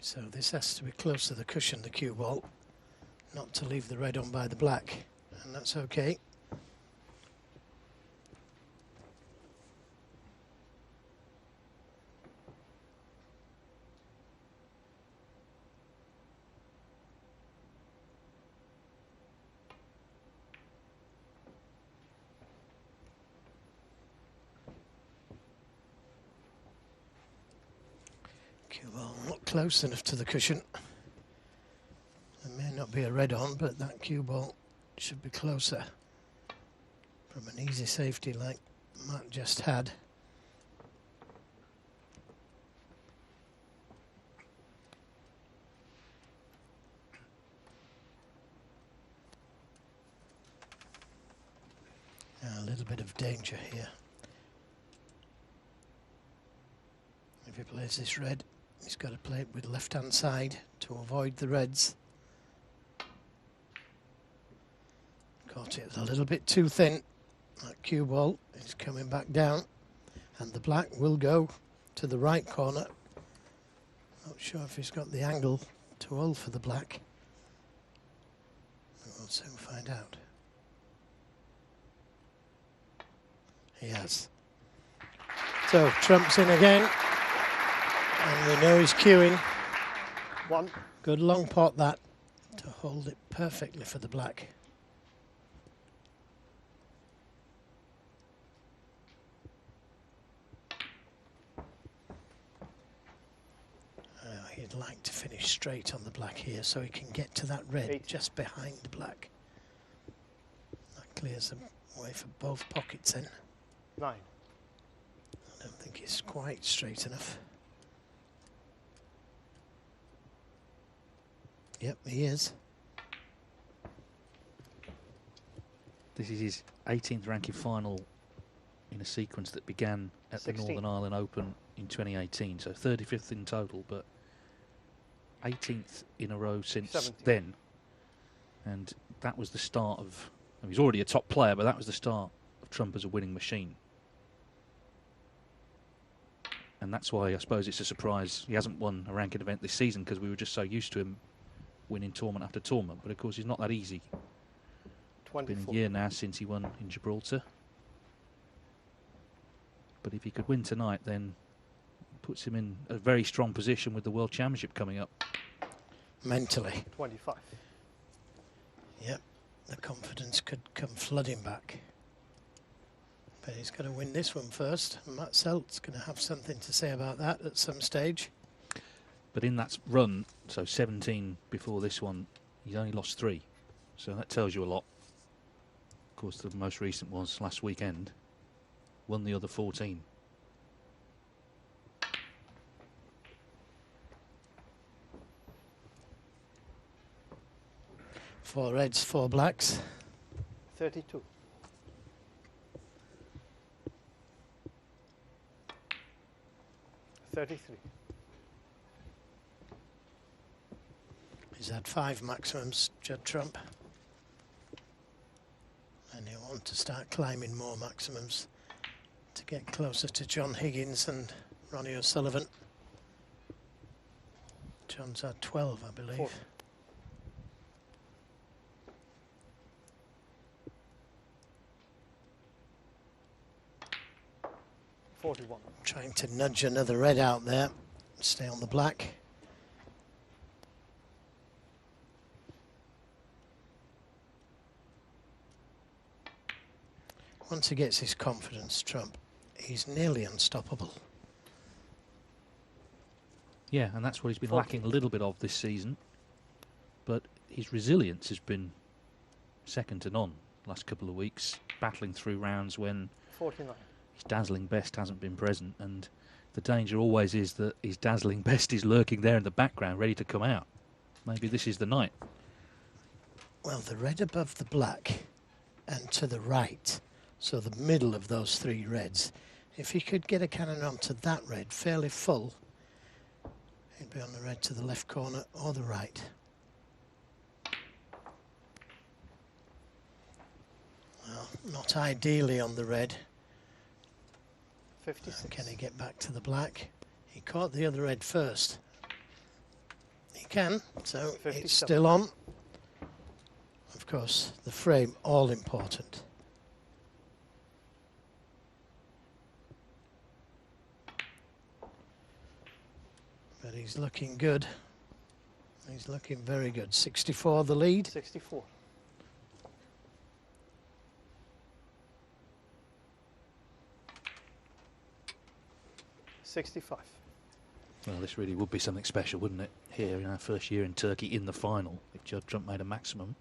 So this has to be close to the cushion, the cue ball, not to leave the red on by the black, and that's okay. Cue ball not close enough to the cushion. There may not be a red on, but that cue ball should be closer from an easy safety like Matt just had. Now a little bit of danger here. If he plays this red, he's got to play it with left-hand side to avoid the reds. Caught it a little bit too thin. That cue ball is coming back down, and the black will go to the right corner. Not sure if he's got the angle too old for the black. We'll soon find out. He has. So Trump's in again. And we know he's cueing. One. Good long pot that to hold it perfectly for the black. He'd like to finish straight on the black here so he can get to that red just behind the black. That clears the way for both pockets then. 9. I don't think it's quite straight enough. Yep, he is. This is his 18th ranking final in a sequence that began at 16. the Northern Ireland Open in 2018, so 35th in total, but 18th in a row since 17. then. And that was the start of, I mean, he's already a top player, but that was the start of Trump as a winning machine. And that's why I suppose it's a surprise he hasn't won a ranking event this season, because we were just so used to him winning tournament after tournament. But of course, he's not that easy. 24. It's been a year now since he won in Gibraltar. But if he could win tonight, then it puts him in a very strong position with the World Championship coming up. Mentally. 25. Yep, the confidence could come flooding back. But he's got to win this one first. And Matt Selt's going to have something to say about that at some stage. But in that run, so 17 before this one, he's only lost 3. So that tells you a lot. Of course, the most recent was last weekend. Won the other 14. Four reds, 4 blacks. 32. He's had 5 maximums, Judd Trump. And he'll want to start climbing more maximums to get closer to John Higgins and Ronnie O'Sullivan. John's had 12, I believe. 40. $41. Trying to nudge another red out there. Stay on the black. Once he gets his confidence, Trump, he's nearly unstoppable. Yeah, and that's what he's been lacking a little bit of this season. But his resilience has been second to none last couple of weeks, battling through rounds when 49. his dazzling best hasn't been present. And the danger always is that his dazzling best is lurking there in the background, ready to come out. Maybe this is the night. Well, the red above the black and to the right, so the middle of those 3 reds, if he could get a cannon onto that red fairly full, he'd be on the red to the left corner or the right. Well, not ideally on the red. 56. Can he get back to the black? He caught the other red first. He can, so 57. it's still on. Of course, the frame, all important. But he's looking good. He's looking very good. 64 the lead. 64. $65. Well, this really would be something special, wouldn't it? Here in our first year in Turkey, in the final, if Judd Trump made a maximum.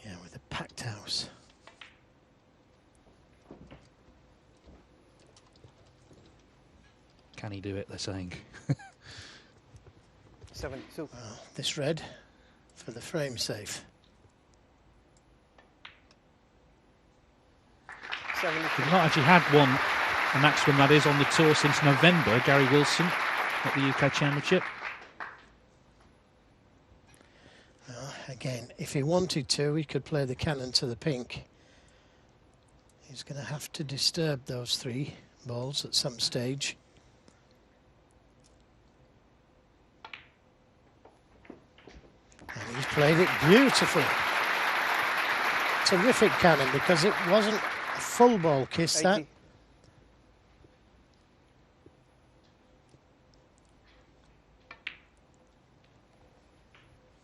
Yeah, with a packed house. Can he do it, they're saying. 72. Well, this red for the frame safe. 72. We've not actually had one, a maximum that is, on the tour since November. Gary Wilson at the UK Championship. Well, again, if he wanted to, he could play the cannon to the pink. He's going to have to disturb those 3 balls at some stage. And he's played it beautifully. Terrific cannon, because it wasn't a full ball kiss, 80. that.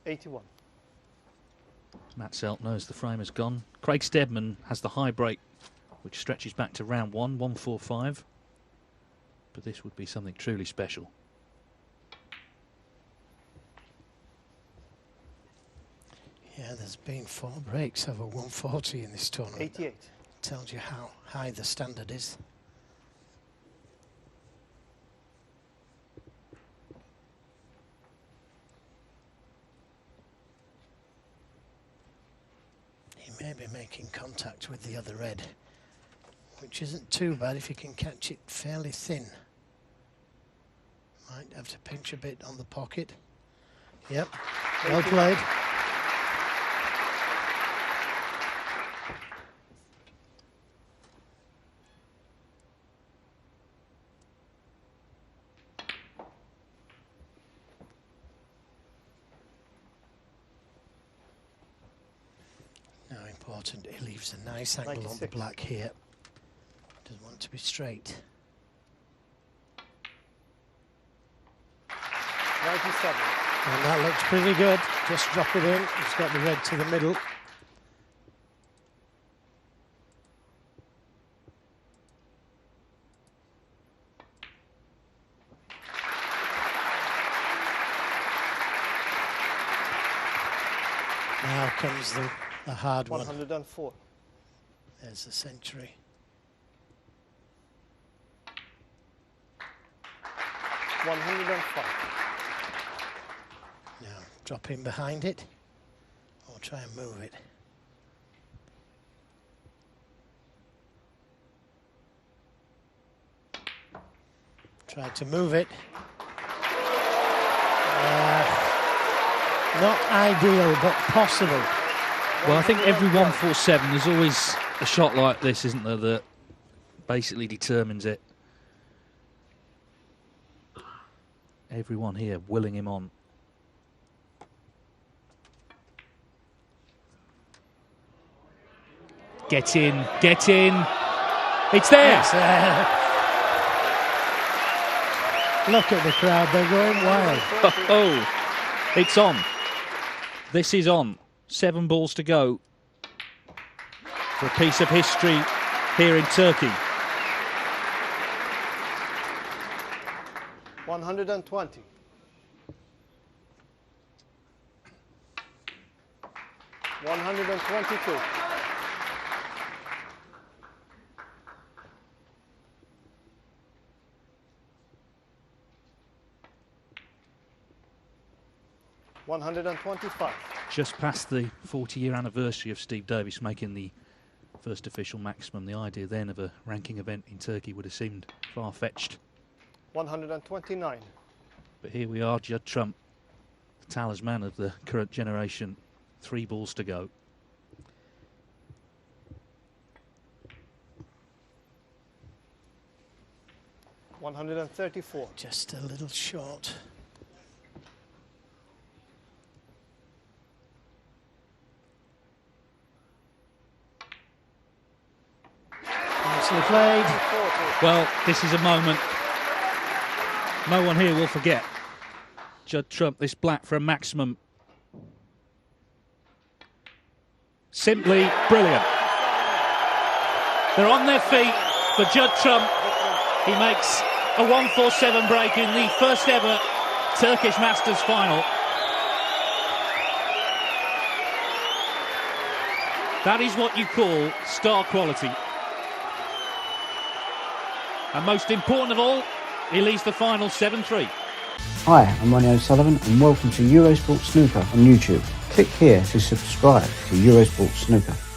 $81. Matt Selt knows the frame has gone. Craig Steadman has the high break, which stretches back to round 1, 145. But this would be something truly special. Yeah, there's been 4 breaks over 140 in this tournament. 88. Tells you how high the standard is. He may be making contact with the other red, which isn't too bad if you can catch it fairly thin. Might have to pinch a bit on the pocket. Yep, well played. Now important, he leaves a nice angle on the 96. black here. Doesn't want to be straight. 97. And that looks pretty good. Just drop it in. It's got the red to the middle. Now comes the hard one. 104. There's the century. 105. Now drop in behind it, or try and move it. Try to move it. Not ideal, but possible. Well, I think every 147, there's always a shot like this, isn't there, that basically determines it. Everyone here willing him on. Get in, get in. It's there. It's there. Look at the crowd, they're going wild. Oh, it's on. This is on. 7 balls to go for a piece of history here in Turkey. 120. 122. 125. Just past the 40-year anniversary of Steve Davis making the first official maximum. The idea then of a ranking event in Turkey would have seemed far-fetched. 129. But here we are, Judd Trump, the talisman of the current generation. 3 balls to go. $134. Just a little short. played. Well, this is a moment no one here will forget. Judd Trump, this black for a maximum. Simply brilliant. They're on their feet for Judd Trump. He makes a 147 break in the first ever Turkish Masters final. That is what you call star quality. And most important of all, he leads the final 7-3. Hi, I'm Ronnie O'Sullivan and welcome to Eurosport Snooker on YouTube. Click here to subscribe to Eurosport Snooker.